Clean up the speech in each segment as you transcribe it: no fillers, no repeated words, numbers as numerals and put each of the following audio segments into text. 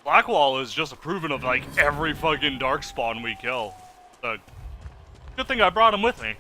Blackwall is just approving of like every fucking darkspawn we kill. So, good thing I brought him with me.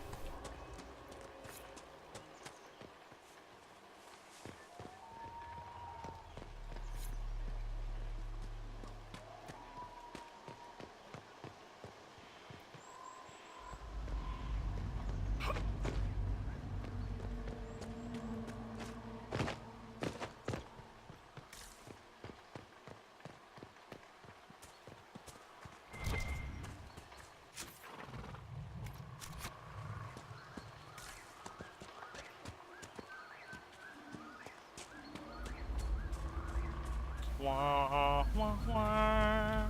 Wah, wah, wah.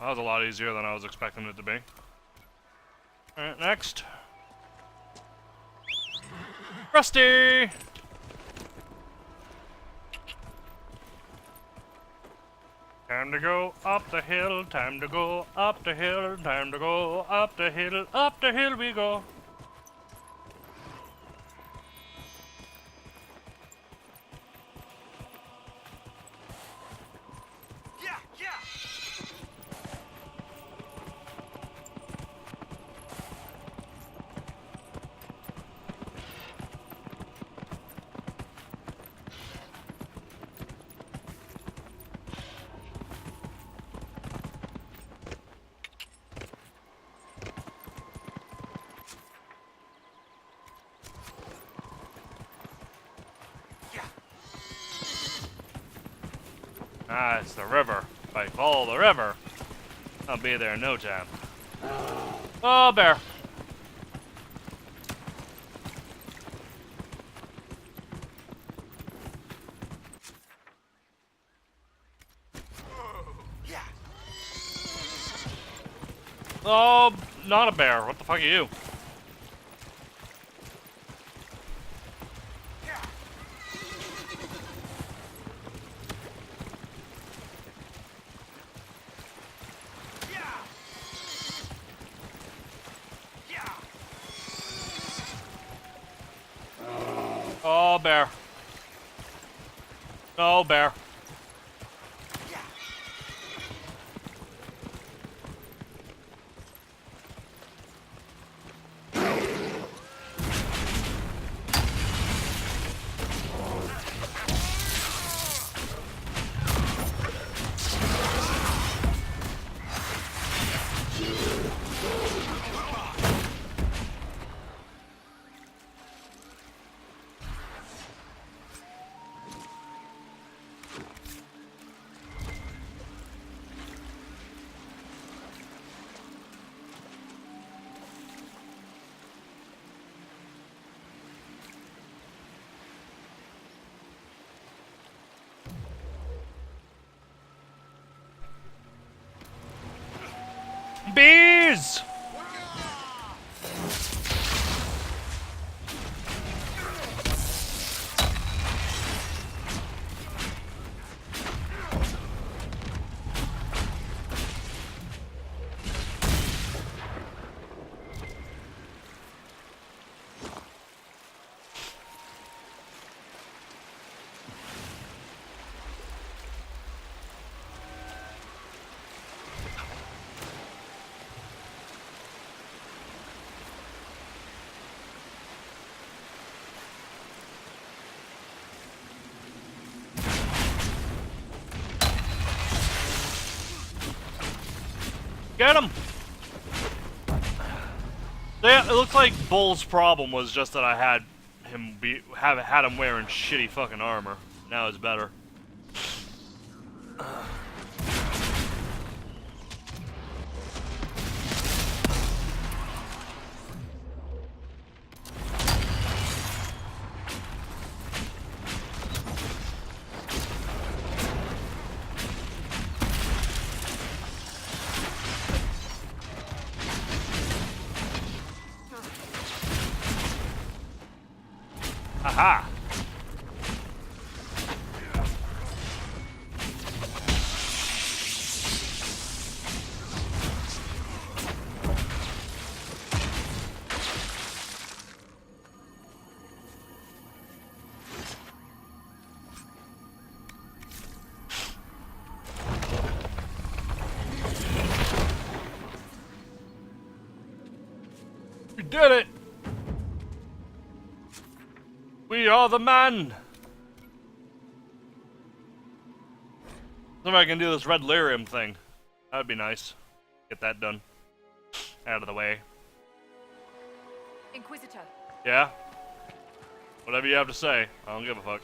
That was a lot easier than I was expecting it to be. Alright, next. Rusty! Time to go up the hill, time to go up the hill, time to go up the hill we go. Ah, it's the river. If I follow the river, I'll be there in no time. Oh, bear. Oh, not a bear. What the fuck are you? Oh, bear. No, bear. Bees! Get him! Yeah, it looks like Bull's problem was just that I had him wearing shitty fucking armor. Now it's better. Aha! We did it! We are the man! See if I can do this red lyrium thing. That'd be nice. Get that done. Out of the way. Inquisitor. Yeah? Whatever you have to say. I don't give a fuck.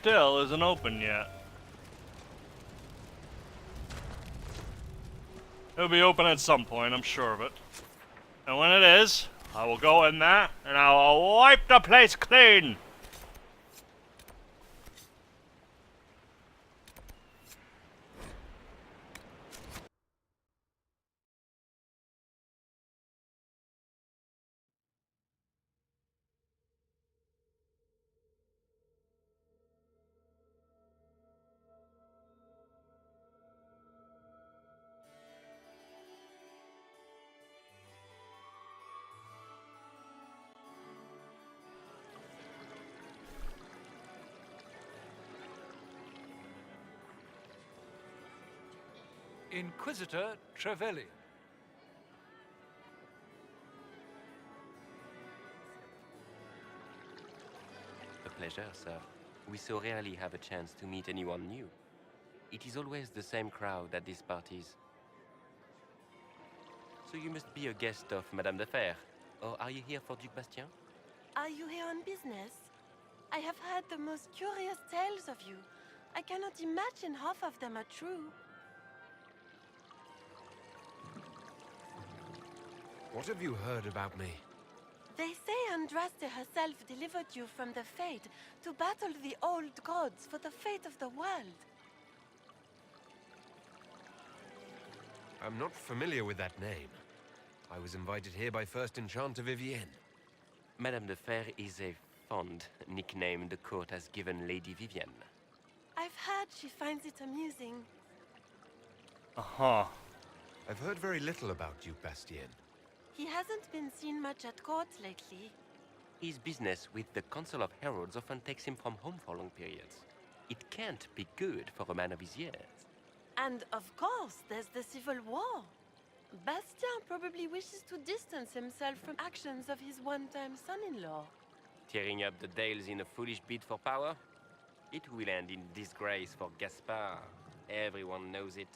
Still isn't open yet. It'll be open at some point, I'm sure of it. And when it is, I will go in there and I will wipe the place clean! Inquisitor Trevelyan. A pleasure, sir. We so rarely have a chance to meet anyone new. It is always the same crowd at these parties. So you must be a guest of Madame de Fer. Or are you here for Duc Bastien? Are you here on business? I have heard the most curious tales of you. I cannot imagine half of them are true. What have you heard about me? They say Andraste herself delivered you from the Fate to battle the old gods for the fate of the world. I'm not familiar with that name. I was invited here by First Enchanter Vivienne. Madame de Fer is a fond nickname the court has given Lady Vivienne. I've heard she finds it amusing. Uh-huh. I've heard very little about Duke Bastien. He hasn't been seen much at court lately. His business with the Council of Heralds often takes him from home for long periods. It can't be good for a man of his years. And of course, there's the civil war. Bastien probably wishes to distance himself from actions of his one-time son-in-law. Tearing up the Dales in a foolish bid for power? It will end in disgrace for Gaspard. Everyone knows it.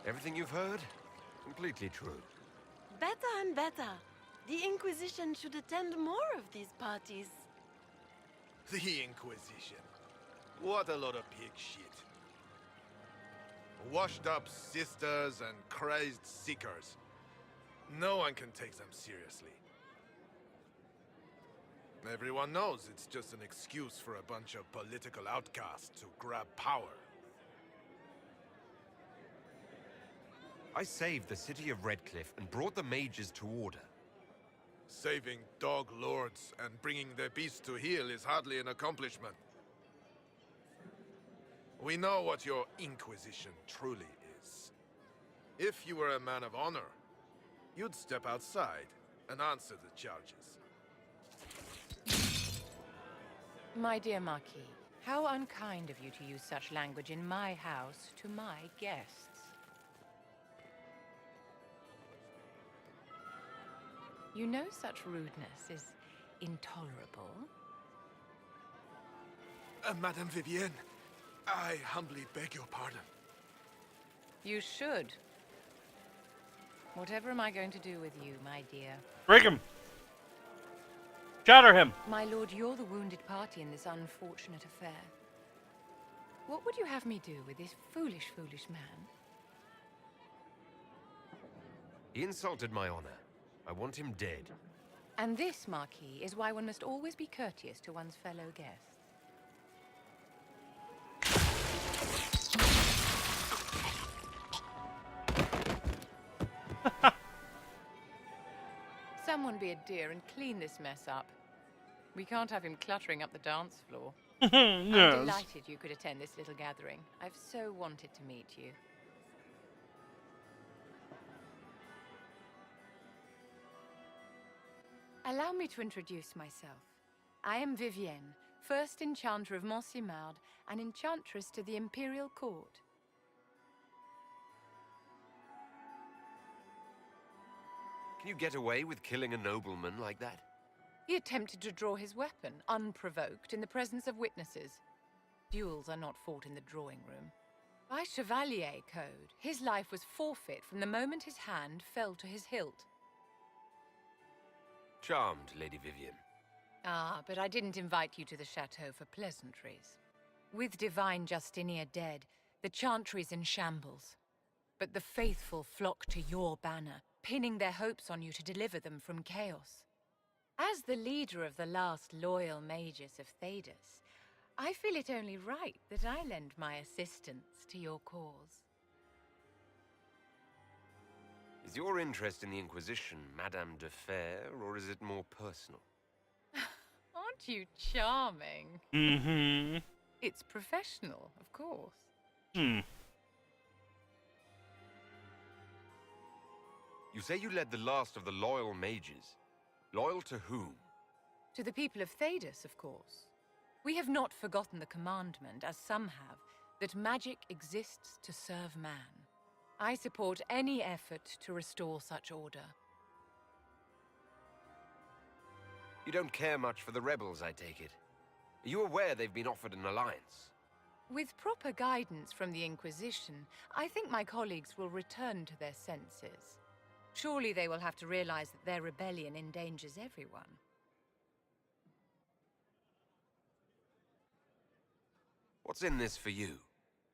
Everything you've heard? Completely true. Better and better. The Inquisition should attend more of these parties. The Inquisition. What a lot of pig shit. Washed-up sisters and crazed seekers. No one can take them seriously. Everyone knows it's just an excuse for a bunch of political outcasts to grab power. I saved the city of Redcliffe and brought the mages to order. Saving dog lords and bringing their beasts to heel is hardly an accomplishment. We know what your Inquisition truly is. If you were a man of honor, you'd step outside and answer the charges. My dear Marquis, how unkind of you to use such language in my house to my guests. You know such rudeness is intolerable. Madame Vivienne, I humbly beg your pardon. You should. Whatever am I going to do with you, my dear? Break him. Shatter him. My lord, you're the wounded party in this unfortunate affair. What would you have me do with this foolish, foolish man? He insulted my honor. I want him dead. And this, Marquis, is why one must always be courteous to one's fellow guests. Someone be a dear and clean this mess up. We can't have him cluttering up the dance floor. I'm Yes. delighted you could attend this little gathering. I've so wanted to meet you. Allow me to introduce myself. I am Vivienne, first enchanter of Montsimard and enchantress to the Imperial Court. Can you get away with killing a nobleman like that? He attempted to draw his weapon, unprovoked, in the presence of witnesses. Duels are not fought in the drawing room. By Chevalier code, his life was forfeit from the moment his hand fell to his hilt. Charmed, Lady Vivienne. Ah, but I didn't invite you to the chateau for pleasantries. With divine Justinia dead, the chantry's in shambles. But the faithful flock to your banner, pinning their hopes on you to deliver them from chaos. As the leader of the last loyal mages of Thedas, I feel it only right that I lend my assistance to your cause. Is your interest in the Inquisition Madame de Fer, or is it more personal? Aren't you charming? Mm-hmm. It's professional, of course. Hmm. You say you led the last of the loyal mages. Loyal to whom? To the people of Thedas, of course. We have not forgotten the commandment, as some have, that magic exists to serve man. I support any effort to restore such order. You don't care much for the rebels, I take it. Are you aware they've been offered an alliance? With proper guidance from the Inquisition, I think my colleagues will return to their senses. Surely they will have to realize that their rebellion endangers everyone. What's in this for you?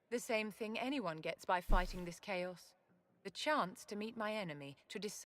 The same thing anyone gets by fighting this chaos. The chance to meet my enemy, to decide